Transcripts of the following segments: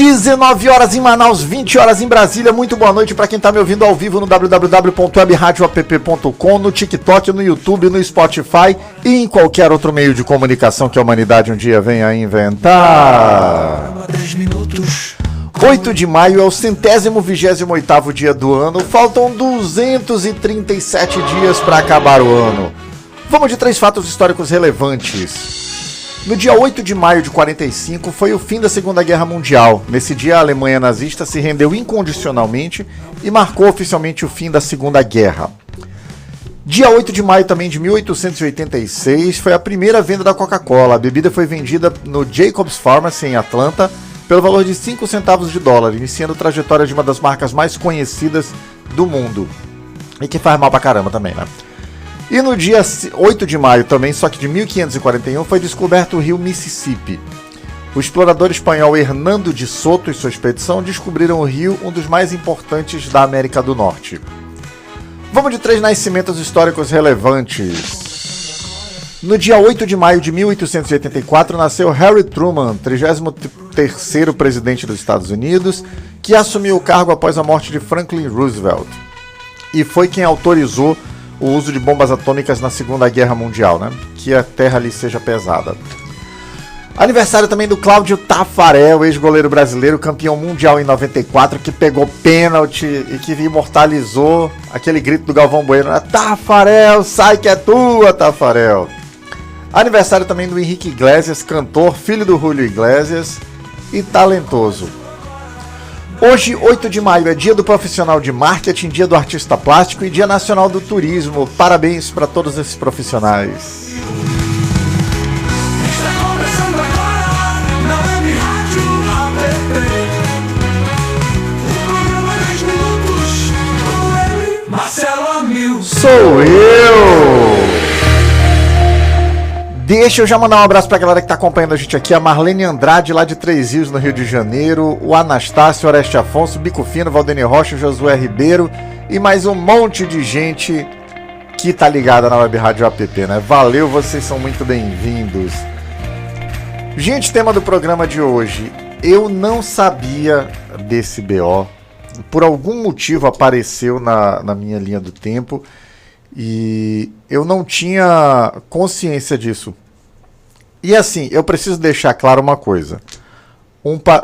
19 horas em Manaus, 20 horas em Brasília. Muito boa noite para quem está me ouvindo ao vivo no www.webradioapp.com, no TikTok, no YouTube, no Spotify e em qualquer outro meio de comunicação que a humanidade um dia venha a inventar. 8 de maio é o 128º dia do ano. Faltam 237 dias para acabar o ano. Vamos de 3 fatos históricos relevantes. No dia 8 de maio de 45 foi o fim da Segunda Guerra Mundial. Nesse dia, a Alemanha nazista se rendeu incondicionalmente e marcou oficialmente o fim da Segunda Guerra. Dia 8 de maio também de 1886 foi a primeira venda da Coca-Cola. A bebida foi vendida no Jacobs Pharmacy em Atlanta pelo valor de 5 centavos de dólar, iniciando a trajetória de uma das marcas mais conhecidas do mundo. E que faz mal pra caramba também, né? E no dia 8 de maio também, só que de 1541, foi descoberto o rio Mississippi. O explorador espanhol Hernando de Soto e sua expedição descobriram o rio, um dos mais importantes da América do Norte. Vamos de 3 nascimentos históricos relevantes. No dia 8 de maio de 1884, nasceu Harry Truman, 33º presidente dos Estados Unidos, que assumiu o cargo após a morte de Franklin Roosevelt. E foi quem autorizou o uso de bombas atômicas na Segunda Guerra Mundial, né? Que a terra lhe seja pesada. Aniversário também do Cláudio Taffarel, ex-goleiro brasileiro, campeão mundial em 94, que pegou pênalti e que imortalizou aquele grito do Galvão Bueno, né? Taffarel, sai que é tua, Taffarel. Aniversário também do Henrique Iglesias, cantor, filho do Julio Iglesias e talentoso. Hoje, 8 de maio, é dia do profissional de marketing, dia do artista plástico e dia nacional do turismo. Parabéns para todos esses profissionais. Sou eu! Deixa eu já mandar um abraço pra galera que tá acompanhando a gente aqui, a Marlene Andrade, lá de Três Rios, no Rio de Janeiro, o Anastácio, Oreste Afonso, Bico Fino, Valdene Rocha, Josué Ribeiro e mais um monte de gente que tá ligada na Web Rádio App, né? Valeu, vocês são muito bem-vindos. Gente, tema do programa de hoje, eu não sabia desse BO, por algum motivo apareceu na minha linha do tempo e eu não tinha consciência disso. E assim, eu preciso deixar claro uma coisa.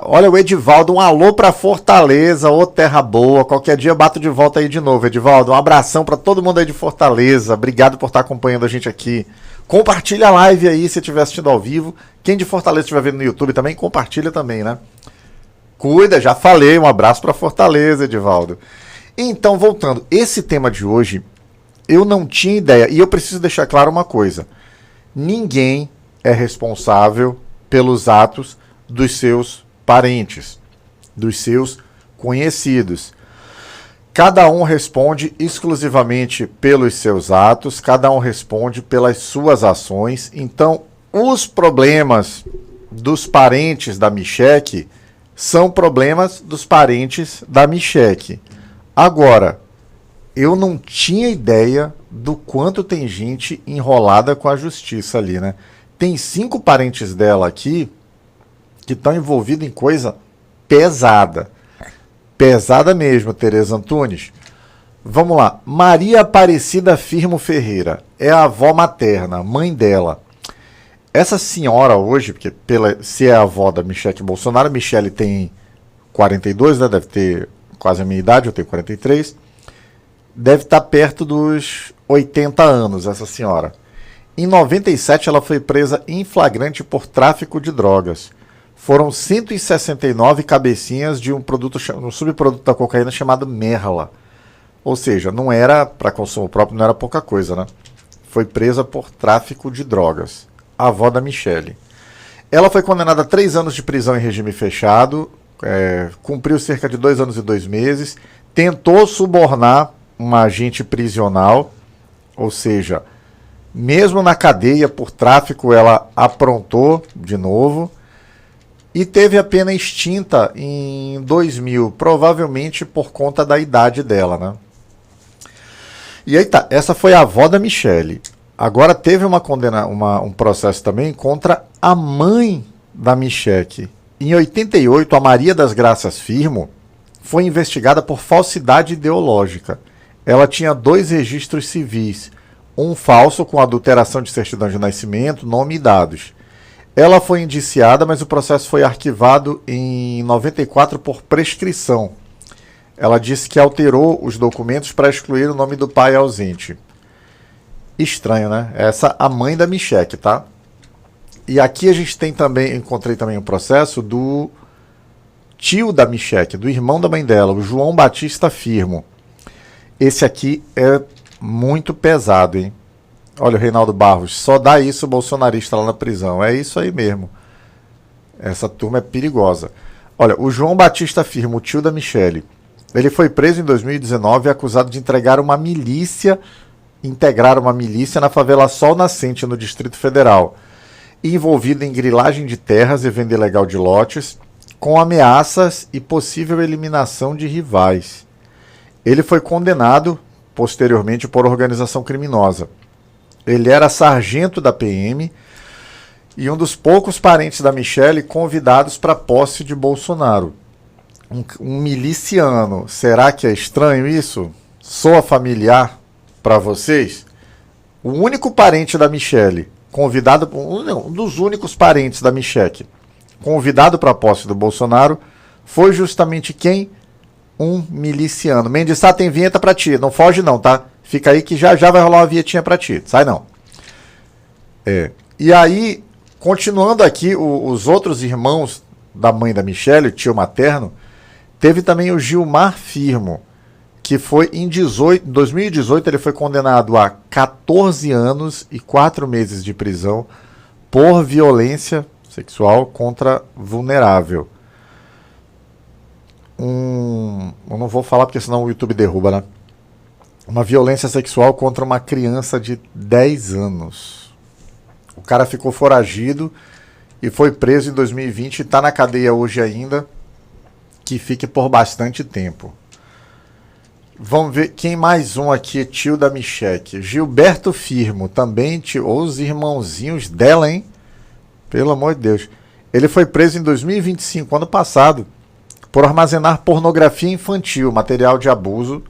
Olha o Edivaldo, um alô pra Fortaleza, ô terra boa. Qualquer dia eu bato de volta aí de novo, Edivaldo. Um abração pra todo mundo aí de Fortaleza. Obrigado por estar acompanhando a gente aqui. Compartilha a live aí se estiver assistindo ao vivo. Quem de Fortaleza estiver vendo no YouTube também, compartilha também, né? Cuida, já falei. Um abraço pra Fortaleza, Edivaldo. Então, voltando. Esse tema de hoje, eu não tinha ideia. E eu preciso deixar claro uma coisa. Ninguém é responsável pelos atos dos seus parentes, dos seus conhecidos. Cada um responde exclusivamente pelos seus atos, cada um responde pelas suas ações. Então, os problemas dos parentes da Micheque são problemas dos parentes da Micheque. Agora, eu não tinha ideia do quanto tem gente enrolada com a justiça ali, né? Tem 5 parentes dela aqui que estão envolvidos em coisa pesada. Pesada mesmo, Tereza Antunes. Vamos lá. Maria Aparecida Firmo Ferreira. É a avó materna, mãe dela. Essa senhora hoje, porque se é a avó da Michelle Bolsonaro, a Michelle tem 42, né? Deve ter quase a minha idade, eu tenho 43. Deve estar perto dos 80 anos, essa senhora. Em 97, ela foi presa em flagrante por tráfico de drogas. Foram 169 cabecinhas de um subproduto da cocaína chamado Merla. Ou seja, não era para consumo próprio, não era pouca coisa, né? Foi presa por tráfico de drogas. A avó da Michelle. Ela foi condenada a 3 anos de prisão em regime fechado, cumpriu cerca de 2 anos e 2 meses, tentou subornar um agente prisional, ou seja, mesmo na cadeia por tráfico, ela aprontou de novo e teve a pena extinta em 2000, provavelmente por conta da idade dela, né? E aí tá, essa foi a avó da Michelle. Agora teve um processo também contra a mãe da Micheque, Em 88, a Maria das Graças Firmo foi investigada por falsidade ideológica. Ela tinha 2 registros civis, um falso com adulteração de certidão de nascimento, nome e dados. Ela foi indiciada, mas o processo foi arquivado em 94 por prescrição. Ela disse que alterou os documentos para excluir o nome do pai ausente. Estranho, né? Essa a mãe da Michelle, tá? E aqui a gente tem também, encontrei também um processo do tio da Michelle, do irmão da mãe dela, o João Batista Firmo. Esse aqui é muito pesado, hein? Olha o Reinaldo Barros, só dá isso o bolsonarista lá na prisão. É isso aí mesmo. Essa turma é perigosa. Olha, o João Batista Firmo, o tio da Michelle, ele foi preso em 2019 e acusado de integrar uma milícia na favela Sol Nascente, no Distrito Federal, envolvido em grilagem de terras e venda ilegal de lotes, com ameaças e possível eliminação de rivais. Ele foi condenado, posteriormente, por organização criminosa. Ele era sargento da PM e um dos poucos parentes da Michelle convidados para a posse de Bolsonaro. Um miliciano. Será que é estranho isso? Soa familiar para vocês? O único parente da Michelle, convidado, um dos únicos parentes da Michelle, convidado para a posse do Bolsonaro, foi justamente quem? Um miliciano. Mendes Sá, tem vinheta para ti. Não foge não, tá? Fica aí que já vai rolar uma vinhetinha pra ti. Sai não. E aí, continuando aqui, os outros irmãos da mãe da Michelle, o tio materno, teve também o Gilmar Firmo, que foi em 2018 ele foi condenado a 14 anos e 4 meses de prisão por violência sexual contra vulnerável. Eu não vou falar porque senão o YouTube derruba, né? Uma violência sexual contra uma criança de 10 anos. O cara ficou foragido e foi preso em 2020 e está na cadeia hoje ainda, que fique por bastante tempo. Vamos ver quem mais um aqui, tio da Michelle. Gilberto Firmo, também os irmãozinhos dela, hein? Pelo amor de Deus. Ele foi preso em 2025, ano passado, por armazenar pornografia infantil, material de abuso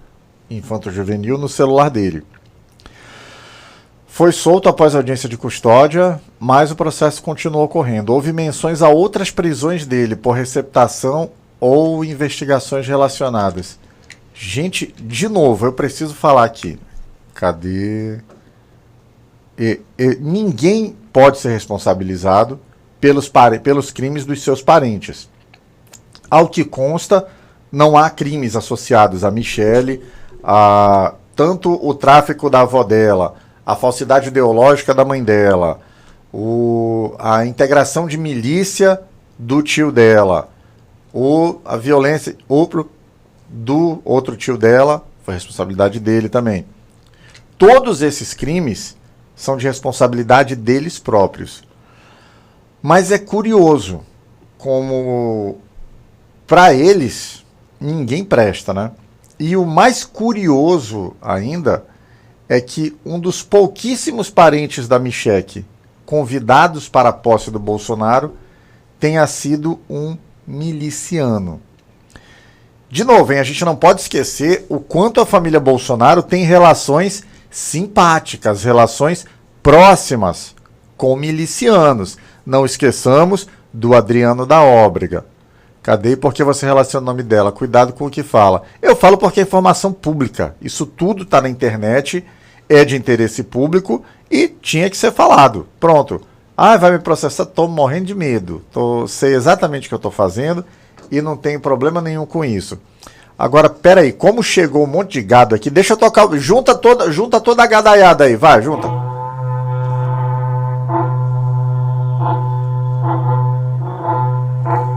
infanto-juvenil no celular dele. Foi solto após a audiência de custódia, mas o processo continuou ocorrendo. Houve menções a outras prisões dele por receptação ou investigações relacionadas. Gente, de novo, eu preciso falar aqui. Cadê? Ninguém pode ser responsabilizado pelos crimes dos seus parentes. Ao que consta, não há crimes associados a Michelle, tanto o tráfico da avó dela, a falsidade ideológica da mãe dela, a integração de milícia do tio dela, a violência do outro tio dela, foi responsabilidade dele também. Todos esses crimes são de responsabilidade deles próprios. Mas é curioso como, para eles, ninguém presta, né? E o mais curioso ainda é que um dos pouquíssimos parentes da Michelle convidados para a posse do Bolsonaro tenha sido um miliciano. De novo, hein, a gente não pode esquecer o quanto a família Bolsonaro tem relações simpáticas, relações próximas com milicianos. Não esqueçamos do Adriano da Nóbrega. Cadê? Porque você relaciona o nome dela. Cuidado com o que fala. Eu falo porque é informação pública. Isso tudo está na internet, é de interesse público e tinha que ser falado. Pronto. Vai me processar? Estou morrendo de medo. Sei exatamente o que eu estou fazendo e não tenho problema nenhum com isso. Agora, peraí, como chegou um monte de gado aqui, deixa eu tocar. Junta toda a gadaiada aí, vai, junta.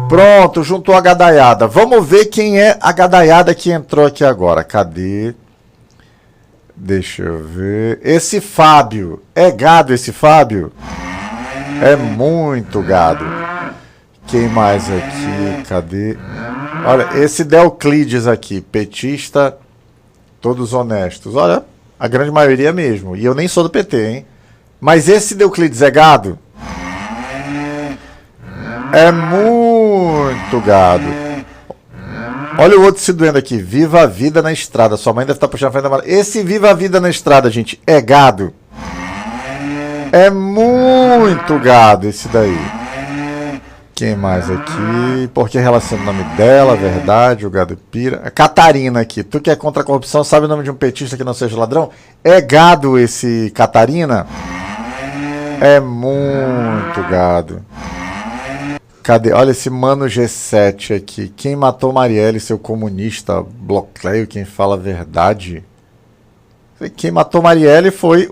Pronto, juntou a gadaiada. Vamos ver quem é a gadaiada que entrou aqui agora. Cadê? Deixa eu ver. Esse Fábio. É gado esse Fábio? É muito gado. Quem mais aqui? Cadê? Olha, esse Delclides aqui. Petista, todos honestos. Olha, a grande maioria mesmo. E eu nem sou do PT, hein? Mas esse Delclides é gado? É muito muito gado. Olha o outro se doendo aqui. Viva a vida na estrada. Sua mãe deve estar puxando a frente da mala. Esse viva a vida na estrada, gente, é gado. É muito gado esse daí. Quem mais aqui? Porque relaciona o nome dela, verdade, o gado pira. A Catarina aqui. Tu que é contra a corrupção, sabe o nome de um petista que não seja ladrão? É gado esse Catarina? É muito gado. Cadê? Olha esse Mano G7 aqui. Quem matou Marielle, seu comunista? Bloqueio, quem fala a verdade? Quem matou Marielle foi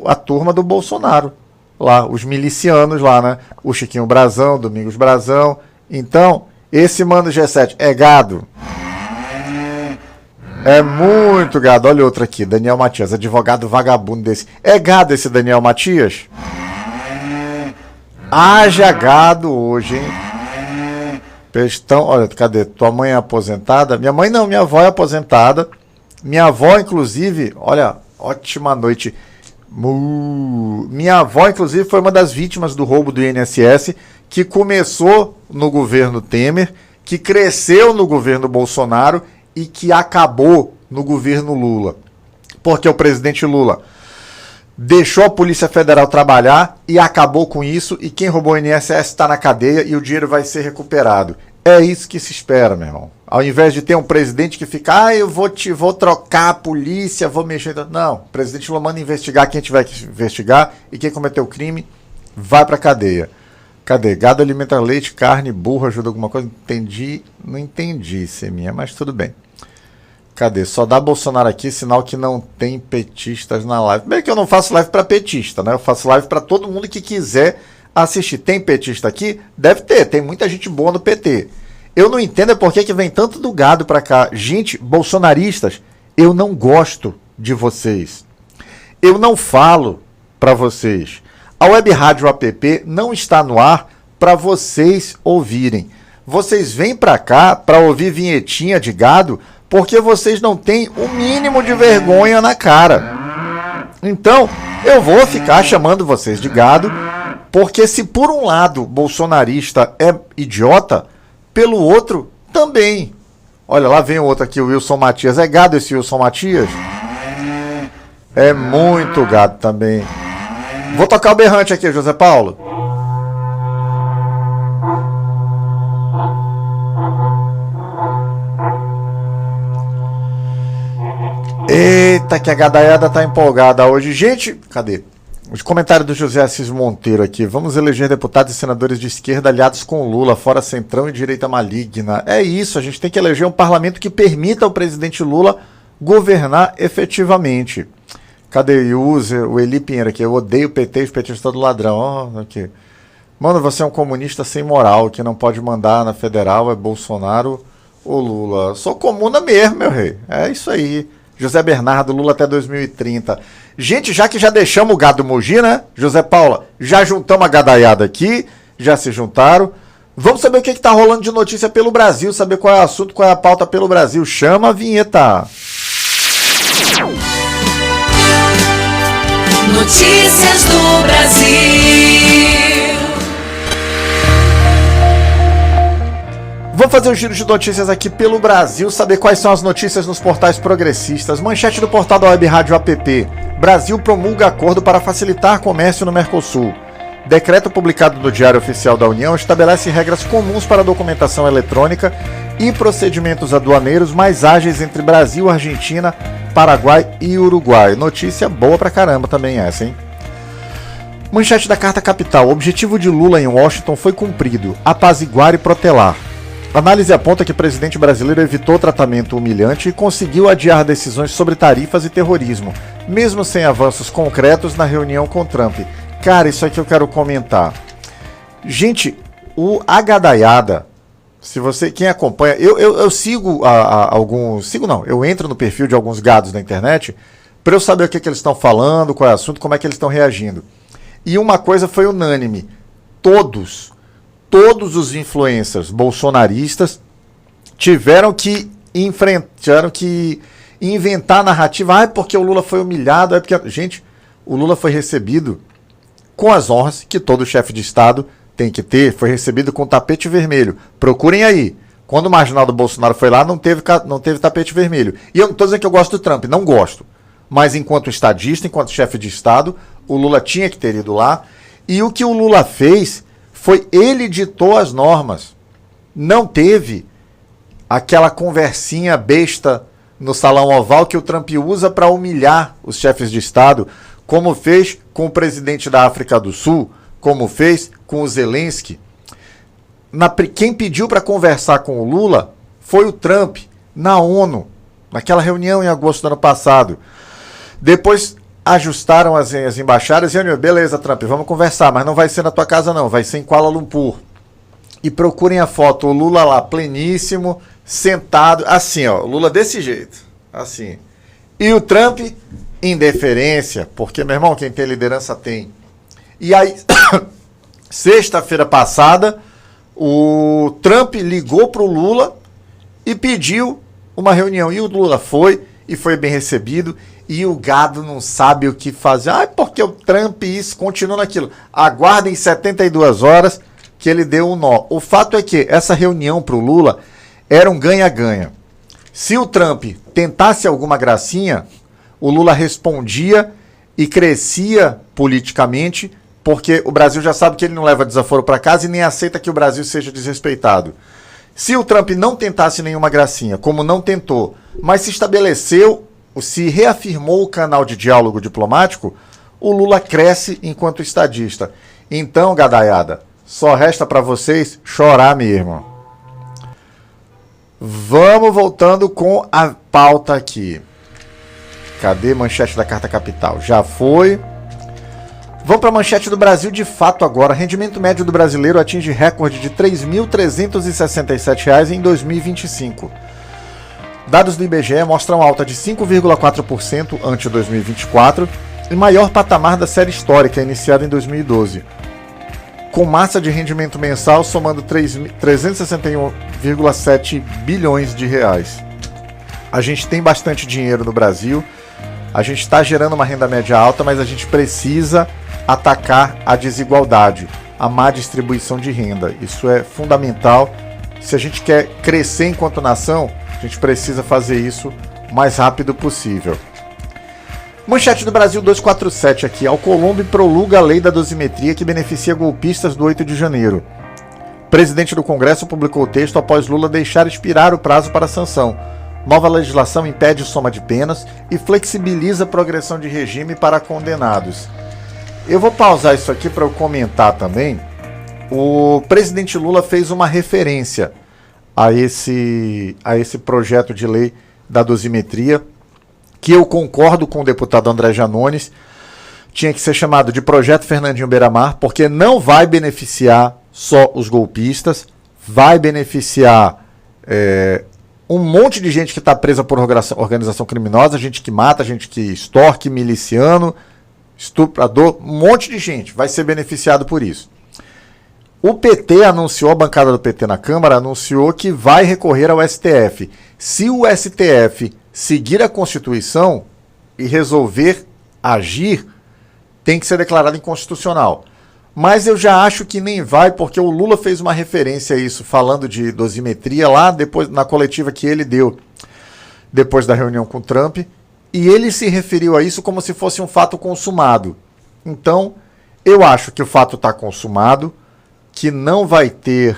a turma do Bolsonaro. Lá, os milicianos lá, né? O Chiquinho Brazão, Domingos Brazão. Então, esse Mano G7 é gado. É muito gado. Olha outro aqui, Daniel Matias, advogado vagabundo desse. É gado esse Daniel Matias? Haja gado hoje, hein? Pestão, olha, cadê? Tua mãe é aposentada? Minha mãe não, minha avó é aposentada. Minha avó, inclusive, olha, ótima noite. Minha avó, inclusive, foi uma das vítimas do roubo do INSS, que começou no governo Temer, que cresceu no governo Bolsonaro e que acabou no governo Lula. Porque o presidente Lula deixou a Polícia Federal trabalhar e acabou com isso, e quem roubou o INSS está na cadeia e o dinheiro vai ser recuperado. É isso que se espera, meu irmão. Ao invés de ter um presidente que fica, eu vou trocar a polícia, vou mexer... Não, o presidente Lula manda investigar quem tiver que investigar, e quem cometeu o crime vai pra cadeia. Cadê? Gado alimenta leite, carne, burro, ajuda alguma coisa? Entendi, não entendi, Seminha, mas tudo bem. Cadê? Só dá Bolsonaro aqui, sinal que não tem petistas na live. Bem que eu não faço live pra petista, né? Eu faço live pra todo mundo que quiser assistir. Tem petista aqui? Deve ter, tem muita gente boa no PT. Eu não entendo por que vem tanto do gado pra cá. Gente, bolsonaristas, eu não gosto de vocês. Eu não falo pra vocês. A Web Rádio App não está no ar pra vocês ouvirem. Vocês vêm pra cá pra ouvir vinhetinha de gado porque vocês não têm o mínimo de vergonha na cara. Então, eu vou ficar chamando vocês de gado, porque se por um lado bolsonarista é idiota, pelo outro também. Olha, lá vem o outro aqui, o Wilson Matias. É gado esse Wilson Matias? É muito gado também. Vou tocar o berrante aqui, José Paulo. Eita, que a gadaiada tá empolgada hoje. Gente, cadê? Os comentários do José Assis Monteiro aqui. Vamos eleger deputados e senadores de esquerda aliados com Lula, fora centrão e direita maligna. É isso, a gente tem que eleger um parlamento que permita ao presidente Lula governar efetivamente. Cadê o Eli Pinheiro aqui? Eu odeio o PT e os petistas todo ladrão. Oh, aqui. Mano, você é um comunista sem moral, que não pode mandar na federal, é Bolsonaro ou Lula. Sou comuna mesmo, meu rei. É isso aí. José Bernardo, Lula até 2030. Gente, já que já deixamos o gado Mogi, né? José Paula, já juntamos a gadaiada aqui, já se juntaram. Vamos saber o que está rolando de notícia pelo Brasil, saber qual é o assunto, qual é a pauta pelo Brasil. Chama a vinheta. Notícias do Brasil. Vamos fazer o giro de notícias aqui pelo Brasil, saber quais são as notícias nos portais progressistas. Manchete do portal da Web Rádio App. Brasil promulga acordo para facilitar comércio no Mercosul. Decreto publicado no Diário Oficial da União estabelece regras comuns para documentação eletrônica e procedimentos aduaneiros mais ágeis entre Brasil, Argentina, Paraguai e Uruguai. Notícia boa pra caramba também essa, hein? Manchete da Carta Capital. O objetivo de Lula em Washington foi cumprido: apaziguar e protelar. Análise aponta que o presidente brasileiro evitou tratamento humilhante e conseguiu adiar decisões sobre tarifas e terrorismo, mesmo sem avanços concretos na reunião com Trump. Cara, isso aqui eu quero comentar. Gente, a gadaiada, se você, quem acompanha, eu sigo alguns, sigo não, eu entro no perfil de alguns gados na internet para eu saber o que eles estão falando, qual é o assunto, como é que eles estão reagindo. E uma coisa foi unânime, todos os influencers bolsonaristas tiveram que inventar a narrativa, porque o Lula foi humilhado, porque... Gente, o Lula foi recebido com as honras que todo chefe de Estado tem que ter, foi recebido com tapete vermelho. Procurem aí. Quando o marginal do Bolsonaro foi lá, não teve tapete vermelho. E eu não estou dizendo que eu gosto do Trump, não gosto. Mas enquanto estadista, enquanto chefe de Estado, o Lula tinha que ter ido lá. E o que o Lula fez foi ele ditou as normas. Não teve aquela conversinha besta no Salão Oval que o Trump usa para humilhar os chefes de Estado, como fez com o presidente da África do Sul, como fez com o Zelensky. Quem pediu para conversar com o Lula foi o Trump, na ONU, naquela reunião em agosto do ano passado. Depois ajustaram as embaixadas e beleza, Trump, vamos conversar, mas não vai ser na tua casa não, vai ser em Kuala Lumpur. E procurem a foto, o Lula lá, pleníssimo, sentado, assim, ó, o Lula desse jeito, assim. E o Trump, indeferência, porque, meu irmão, quem tem liderança tem. E aí, sexta-feira passada, o Trump ligou para o Lula e pediu uma reunião. E o Lula foi, e foi bem recebido, e o gado não sabe o que fazer. Porque o Trump isso, continua naquilo. Aguardem 72 horas que ele deu um nó. O fato é que essa reunião para o Lula era um ganha-ganha. Se o Trump tentasse alguma gracinha, o Lula respondia e crescia politicamente, porque o Brasil já sabe que ele não leva desaforo para casa e nem aceita que o Brasil seja desrespeitado. Se o Trump não tentasse nenhuma gracinha, como não tentou, mas se estabeleceu, se reafirmou o canal de diálogo diplomático, o Lula cresce enquanto estadista. Então, gadaiada, só resta para vocês chorar mesmo. Vamos voltando com a pauta aqui. Cadê manchete da Carta Capital? Já foi. Vamos para a manchete do Brasil de fato agora. Rendimento médio do brasileiro atinge recorde de R$ 3.367 em 2025. Dados do IBGE mostram alta de 5,4% ante 2024 e maior patamar da série histórica iniciada em 2012. Com massa de rendimento mensal somando 361,7 bilhões de reais. A gente tem bastante dinheiro no Brasil, a gente está gerando uma renda média alta, mas a gente precisa atacar a desigualdade, a má distribuição de renda. Isso é fundamental. Se a gente quer crescer enquanto nação, a gente precisa fazer isso o mais rápido possível. Manchete do Brasil 247 aqui. Alcolumbre prolonga a lei da dosimetria que beneficia golpistas do 8 de janeiro. Presidente do Congresso publicou o texto após Lula deixar expirar o prazo para a sanção. Nova legislação impede soma de penas e flexibiliza a progressão de regime para condenados. Eu vou pausar isso aqui para eu comentar também. O presidente Lula fez uma referência a esse projeto de lei da dosimetria, que eu concordo com o deputado André Janones, tinha que ser chamado de Projeto Fernandinho Beiramar, porque não vai beneficiar só os golpistas, vai beneficiar um monte de gente que está presa por organização criminosa, gente que mata, gente que extorque, miliciano, estuprador, um monte de gente vai ser beneficiado por isso. O PT anunciou, a bancada do PT na Câmara anunciou que vai recorrer ao STF. Se o STF seguir a Constituição e resolver agir, tem que ser declarado inconstitucional. Mas eu já acho que nem vai, porque o Lula fez uma referência a isso, falando de dosimetria lá depois, na coletiva que ele deu depois da reunião com o Trump, e ele se referiu a isso como se fosse um fato consumado. Então, eu acho que o fato está consumado, que não vai ter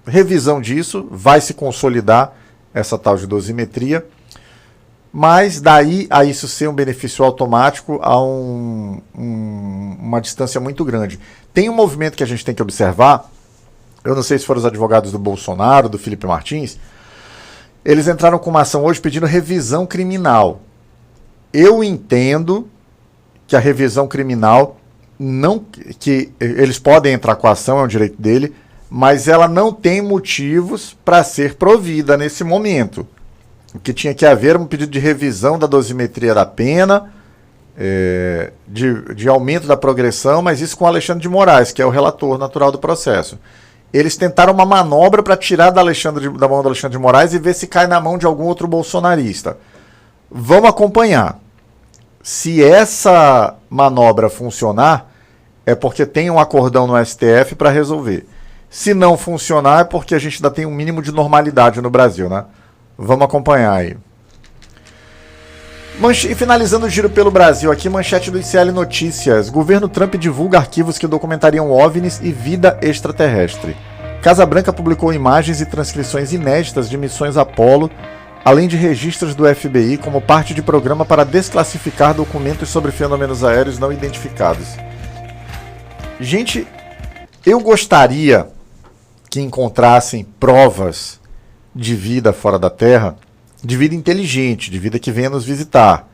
revisão disso, vai se consolidar essa tal de dosimetria, mas daí a isso ser um benefício automático a uma distância muito grande. Tem um movimento que a gente tem que observar, eu não sei se foram os advogados do Bolsonaro, do Felipe Martins, eles entraram com uma ação hoje pedindo revisão criminal. Eu entendo que a revisão criminal, que eles podem entrar com a ação, é um direito dele, mas ela não tem motivos para ser provida nesse momento. O que tinha que haver um pedido de revisão da dosimetria da pena, de aumento da progressão, mas isso com o Alexandre de Moraes, que é o relator natural do processo. Eles tentaram uma manobra para tirar da mão do Alexandre de Moraes e ver se cai na mão de algum outro bolsonarista. Vamos acompanhar. Se essa manobra funcionar, é porque tem um acordão no STF para resolver. Se não funcionar, é porque a gente ainda tem um mínimo de normalidade no Brasil, né? Vamos acompanhar aí. E finalizando o giro pelo Brasil, aqui manchete do ICL Notícias. Governo Trump divulga arquivos que documentariam OVNIs e vida extraterrestre. Casa Branca publicou imagens e transcrições inéditas de missões Apollo, além de registros do FBI como parte de programa para desclassificar documentos sobre fenômenos aéreos não identificados. Gente, eu gostaria que encontrassem provas de vida fora da Terra, de vida inteligente, de vida que venha nos visitar.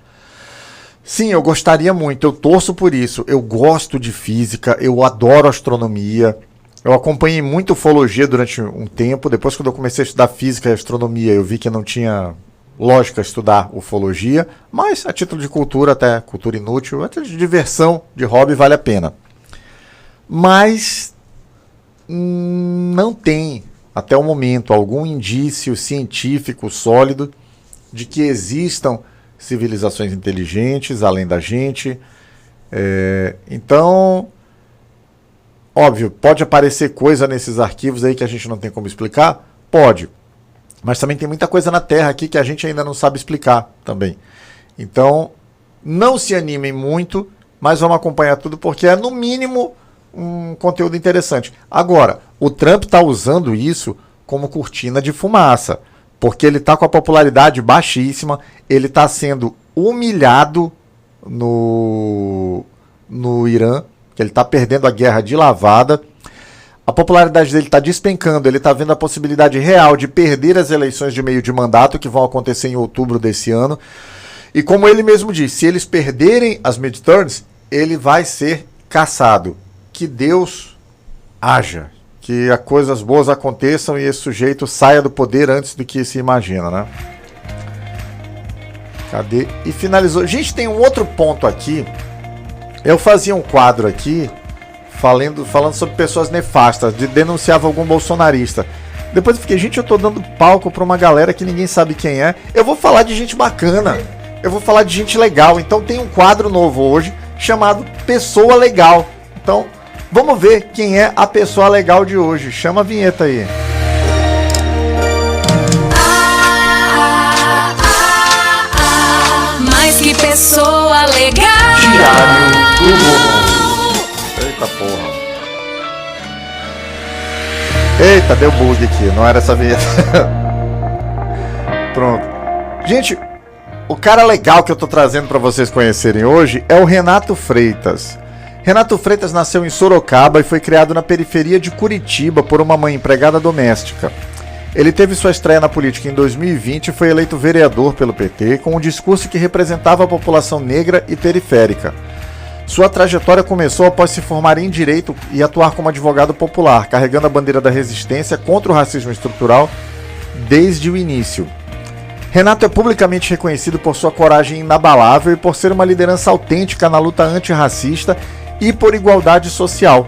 Sim, eu gostaria muito, eu torço por isso. Eu gosto de física, eu adoro astronomia. Eu acompanhei muito ufologia durante um tempo. Depois, quando eu comecei a estudar física e astronomia, eu vi que não tinha lógica estudar ufologia. Mas, a título de cultura, até cultura inútil, até de diversão, de hobby, vale a pena. Mas não tem, até o momento, algum indício científico sólido de que existam civilizações inteligentes além da gente. Então, óbvio, pode aparecer coisa nesses arquivos aí que a gente não tem como explicar? Pode. Mas também tem muita coisa na Terra aqui que a gente ainda não sabe explicar também. Então, não se animem muito, mas vamos acompanhar tudo porque é, no mínimo, um conteúdo interessante. Agora, o Trump está usando isso como cortina de fumaça, porque ele está com a popularidade baixíssima, ele está sendo humilhado no Irã, que ele está perdendo a guerra de lavada, a popularidade dele está despencando, ele está vendo a possibilidade real de perder as eleições de meio de mandato, que vão acontecer em outubro desse ano, e como ele mesmo disse, se eles perderem as midterms, ele vai ser caçado. Que Deus haja, que as coisas boas aconteçam e esse sujeito saia do poder antes do que se imagina, né? Cadê? E finalizou. Gente, tem um outro ponto aqui. Eu fazia um quadro aqui falando sobre pessoas nefastas, denunciava algum bolsonarista. Depois eu fiquei, gente, eu tô dando palco pra uma galera que ninguém sabe quem é. Eu vou falar de gente bacana, eu vou falar de gente legal. Então tem um quadro novo hoje chamado Pessoa Legal. Então, vamos ver quem é a pessoa legal de hoje. Chama a vinheta aí. Mas que pessoa legal. Diário do Mundo. Eita porra. Eita, deu bug aqui. Não era essa vinheta. Pronto. Gente, o cara legal que eu tô trazendo para vocês conhecerem hoje é o Renato Freitas. Renato Freitas nasceu em Sorocaba e foi criado na periferia de Curitiba por uma mãe empregada doméstica. Ele teve sua estreia na política em 2020 e foi eleito vereador pelo PT com um discurso que representava a população negra e periférica. Sua trajetória começou após se formar em Direito e atuar como advogado popular, carregando a bandeira da resistência contra o racismo estrutural desde o início. Renato é publicamente reconhecido por sua coragem inabalável e por ser uma liderança autêntica na luta antirracista e por igualdade social.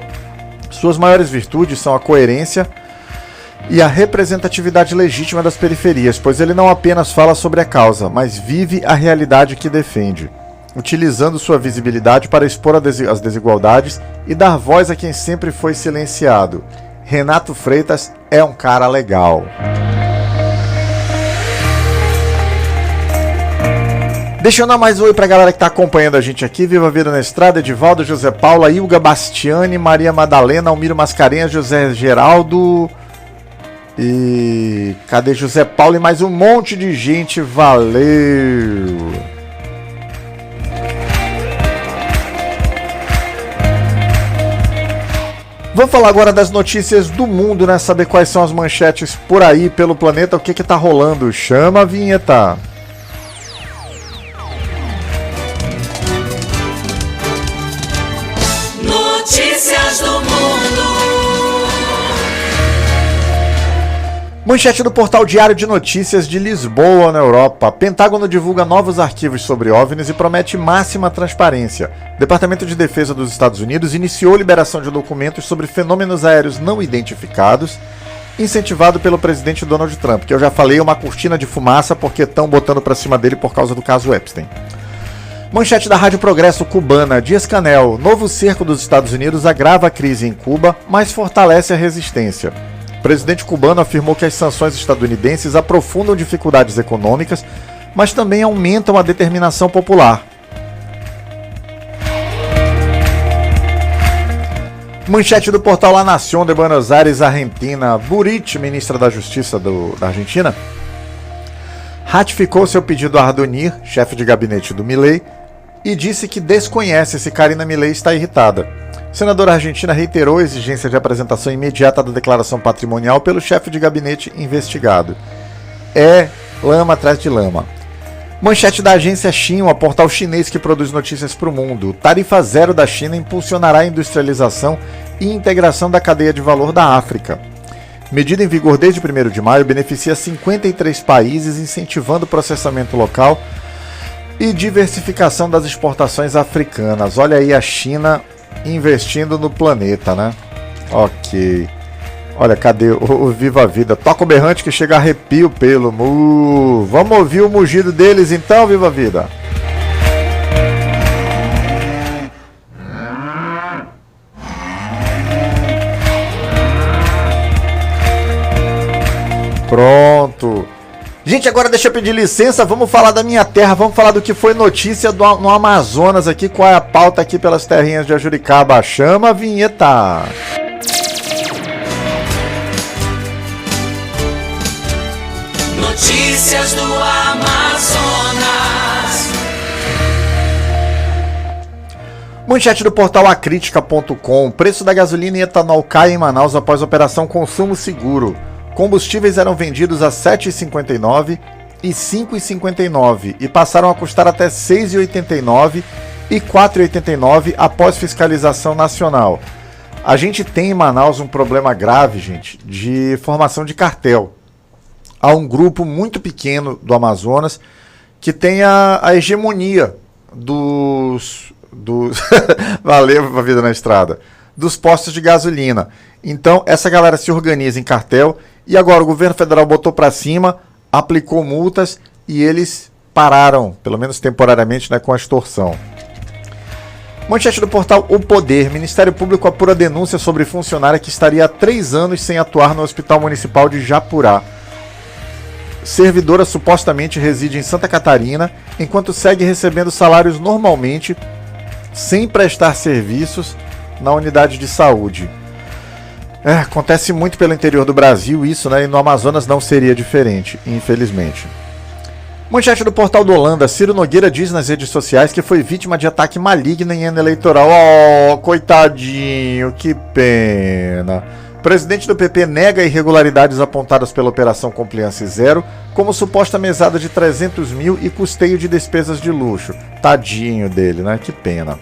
Suas maiores virtudes são a coerência e a representatividade legítima das periferias, pois ele não apenas fala sobre a causa, mas vive a realidade que defende, utilizando sua visibilidade para expor as desigualdades e dar voz a quem sempre foi silenciado. Renato Freitas é um cara legal. Deixa eu dar mais um oi pra galera que tá acompanhando a gente aqui. Viva a Vida na Estrada, Edivaldo, José Paula, Ilga Bastiani, Maria Madalena, Almiro Mascarenhas, José Geraldo. E cadê José Paulo e mais um monte de gente? Valeu! Vamos falar agora das notícias do mundo, né? Saber quais são as manchetes por aí, pelo planeta, o que tá rolando. Chama a vinheta! Notícias do mundo. Manchete do portal Diário de Notícias de Lisboa, na Europa. Pentágono divulga novos arquivos sobre OVNIs e promete máxima transparência. Departamento de Defesa dos Estados Unidos iniciou liberação de documentos sobre fenômenos aéreos não identificados, incentivado pelo presidente Donald Trump, que eu já falei, é uma cortina de fumaça porque estão botando para cima dele por causa do caso Epstein. Manchete da Rádio Progresso cubana, Dias-Canel, novo cerco dos Estados Unidos agrava a crise em Cuba, mas fortalece a resistência. O presidente cubano afirmou que as sanções estadunidenses aprofundam dificuldades econômicas, mas também aumentam a determinação popular. Manchete do portal La Nación de Buenos Aires, Argentina. Burrich, ministra da Justiça da Argentina, ratificou seu pedido a Ardonir, chefe de gabinete do Milei, e disse que desconhece se Karina Milei está irritada. A senadora argentina reiterou a exigência de apresentação imediata da declaração patrimonial pelo chefe de gabinete investigado. É lama atrás de lama. Manchete da agência Xinhua, portal chinês que produz notícias para o mundo. Tarifa zero da China impulsionará a industrialização e integração da cadeia de valor da África. Medida em vigor desde 1º de maio, beneficia 53 países, incentivando o processamento local e diversificação das exportações africanas. Olha aí a China investindo no planeta, né? Ok. Olha, cadê o Viva a Vida? Toca o berrante que chega a arrepio pelo mu. Vamos ouvir o mugido deles então, Viva a Vida. Pronto. Gente, agora deixa eu pedir licença, vamos falar da minha terra, vamos falar do que foi notícia no Amazonas aqui, qual é a pauta aqui pelas terrinhas de Ajuricaba. Chama a vinheta. Notícias do Amazonas. Manchete do portal acritica.com. Preço da gasolina e etanol cai em Manaus após operação Consumo Seguro. Combustíveis eram vendidos a R$ 7,59 e R$ 5,59 e passaram a custar até R$ 6,89 e R$ 4,89 após fiscalização nacional. A gente tem em Manaus um problema grave, gente, de formação de cartel. Há um grupo muito pequeno do Amazonas que tem a hegemonia dos valeu a vida na estrada, dos postos de gasolina. Então, essa galera se organiza em cartel e agora o governo federal botou para cima, aplicou multas e eles pararam, pelo menos temporariamente, né, com a extorsão. Manchete do portal O Poder. Ministério Público apura denúncia sobre funcionária que estaria há 3 anos sem atuar no Hospital Municipal de Japurá. Servidora supostamente reside em Santa Catarina, enquanto segue recebendo salários normalmente, sem prestar serviços na unidade de saúde. Acontece muito pelo interior do Brasil isso, né? E no Amazonas não seria diferente, infelizmente. Manchete do portal do Holanda. Ciro Nogueira diz nas redes sociais que foi vítima de ataque maligno em ano eleitoral. Oh, coitadinho, que pena. Presidente do PP nega irregularidades apontadas pela Operação Compliance Zero, como suposta mesada de 300 mil e custeio de despesas de luxo. Tadinho dele, né? Que pena.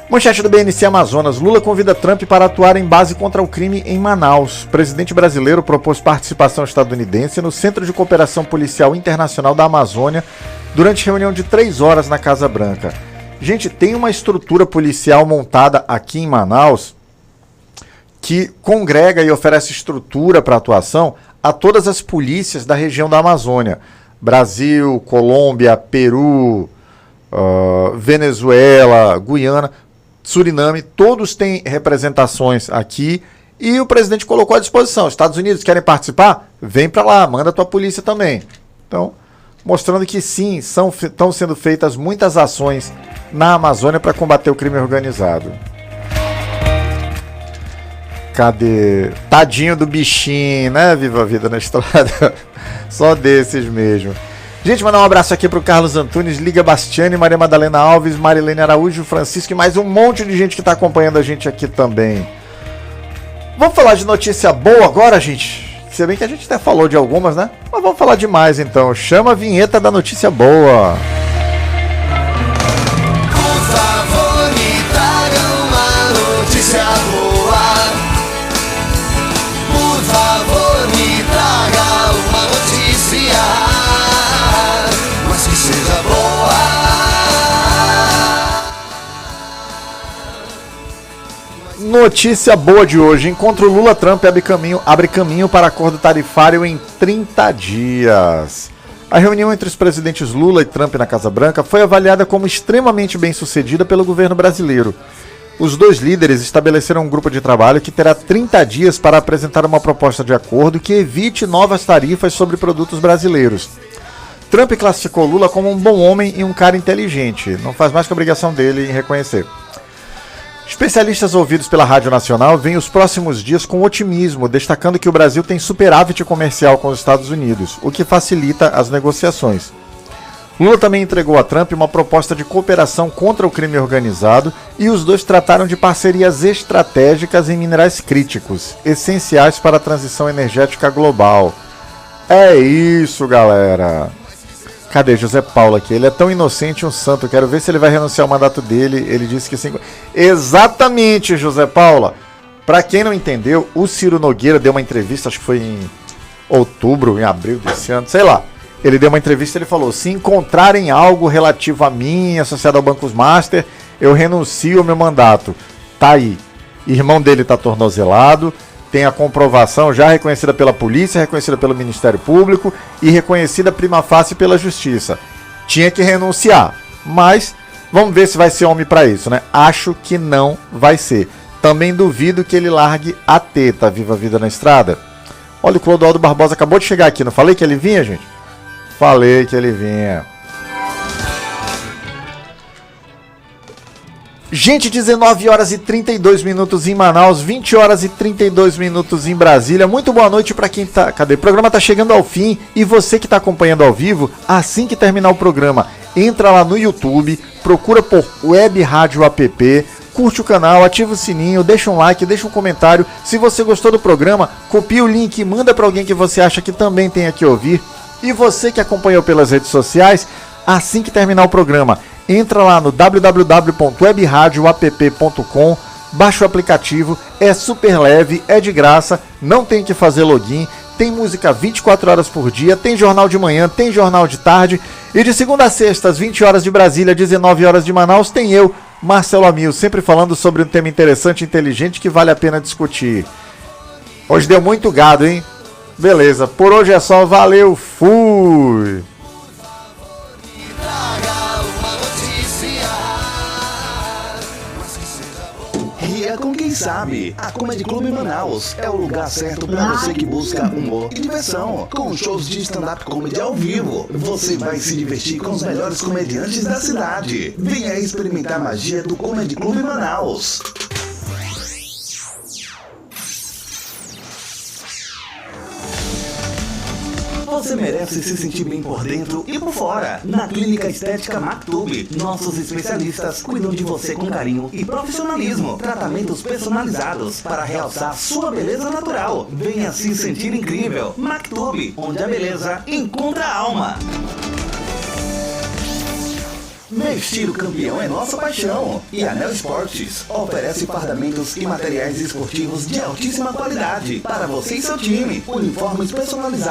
Manchete do BNC Amazonas. Lula convida Trump para atuar em base contra o crime em Manaus. O presidente brasileiro propôs participação estadunidense no Centro de Cooperação Policial Internacional da Amazônia durante reunião de 3 horas na Casa Branca. Gente, tem uma estrutura policial montada aqui em Manaus que congrega e oferece estrutura para atuação a todas as polícias da região da Amazônia. Brasil, Colômbia, Peru, Venezuela, Guiana, Suriname, todos têm representações aqui e o presidente colocou à disposição. Estados Unidos querem participar? Vem para lá, manda a tua polícia também. Então, mostrando que sim, estão sendo feitas muitas ações na Amazônia para combater o crime organizado. Cadê? Tadinho do bichinho, né? Viva a vida na estrada. Só desses mesmo. Gente, mandar um abraço aqui pro Carlos Antunes, Liga Bastiani, Maria Madalena Alves, Marilene Araújo, Francisco e mais um monte de gente que tá acompanhando a gente aqui também. Vamos falar de notícia boa agora, gente? Se bem que a gente até falou de algumas, né? Mas vamos falar de mais então. Chama a vinheta da notícia boa. Por favor, me tragam uma notícia boa. Por favor, me traga uma notícia, mas que seja boa. Notícia boa de hoje. Encontro Lula-Trump abre caminho para acordo tarifário em 30 dias. A reunião entre os presidentes Lula e Trump na Casa Branca foi avaliada como extremamente bem-sucedida pelo governo brasileiro. Os dois líderes estabeleceram um grupo de trabalho que terá 30 dias para apresentar uma proposta de acordo que evite novas tarifas sobre produtos brasileiros. Trump classificou Lula como um bom homem e um cara inteligente. Não faz mais que a obrigação dele em reconhecer. Especialistas ouvidos pela Rádio Nacional veem os próximos dias com otimismo, destacando que o Brasil tem superávit comercial com os Estados Unidos, o que facilita as negociações. Lula também entregou a Trump uma proposta de cooperação contra o crime organizado e os dois trataram de parcerias estratégicas em minerais críticos, essenciais para a transição energética global. É isso, galera! Cadê José Paulo aqui? Ele é tão inocente, um santo. Quero ver se ele vai renunciar ao mandato dele. Ele disse que sim. Exatamente, José Paula. Para quem não entendeu, o Ciro Nogueira deu uma entrevista, acho que foi em outubro, em abril desse ano, sei lá. Ele deu uma entrevista e ele falou: se encontrarem algo relativo a mim, associado ao Bancos Master, eu renuncio ao meu mandato. Tá aí. Irmão dele tá tornozelado. Tem a comprovação já reconhecida pela polícia, reconhecida pelo Ministério Público e reconhecida prima facie pela Justiça. Tinha que renunciar, mas vamos ver se vai ser homem para isso, né? Acho que não vai ser. Também duvido que ele largue a teta. Viva a vida na estrada. Olha, o Clodoaldo Barbosa acabou de chegar aqui, não falei que ele vinha, gente? Falei que ele vinha. Gente, 19 horas e 32 minutos em Manaus, 20 horas e 32 minutos em Brasília. Muito boa noite para quem tá... Cadê? O programa tá chegando ao fim e você que tá acompanhando ao vivo, assim que terminar o programa, entra lá no YouTube, procura por Web Rádio App, curte o canal, ativa o sininho, deixa um like, deixa um comentário. Se você gostou do programa, copia o link e manda para alguém que você acha que também tenha que ouvir. E você que acompanhou pelas redes sociais, assim que terminar o programa, entra lá no www.webradioapp.com, baixa o aplicativo, é super leve, é de graça, não tem que fazer login, tem música 24 horas por dia, tem jornal de manhã, tem jornal de tarde, e de segunda a sexta, às 20 horas de Brasília, 19 horas de Manaus, tem eu, Marcelo Amil, sempre falando sobre um tema interessante e inteligente que vale a pena discutir. Hoje deu muito gado, hein? Beleza, por hoje é só, valeu, fui! Ria com quem sabe. A Comedy Club Manaus é o lugar certo para você que busca humor e diversão. Com shows de stand-up comedy ao vivo, você vai se divertir com os melhores comediantes da cidade. Venha experimentar a magia do Comedy Club Manaus. Você merece se sentir bem por dentro e por fora. Na Clínica Estética Mactube, nossos especialistas cuidam de você com carinho e profissionalismo. Tratamentos personalizados para realçar sua beleza natural. Venha se sentir incrível. Mactube, onde a beleza encontra a alma. Vestir o campeão é nossa paixão. E a Neo Esportes oferece fardamentos e materiais esportivos de altíssima qualidade para você e seu time. Uniformes personalizados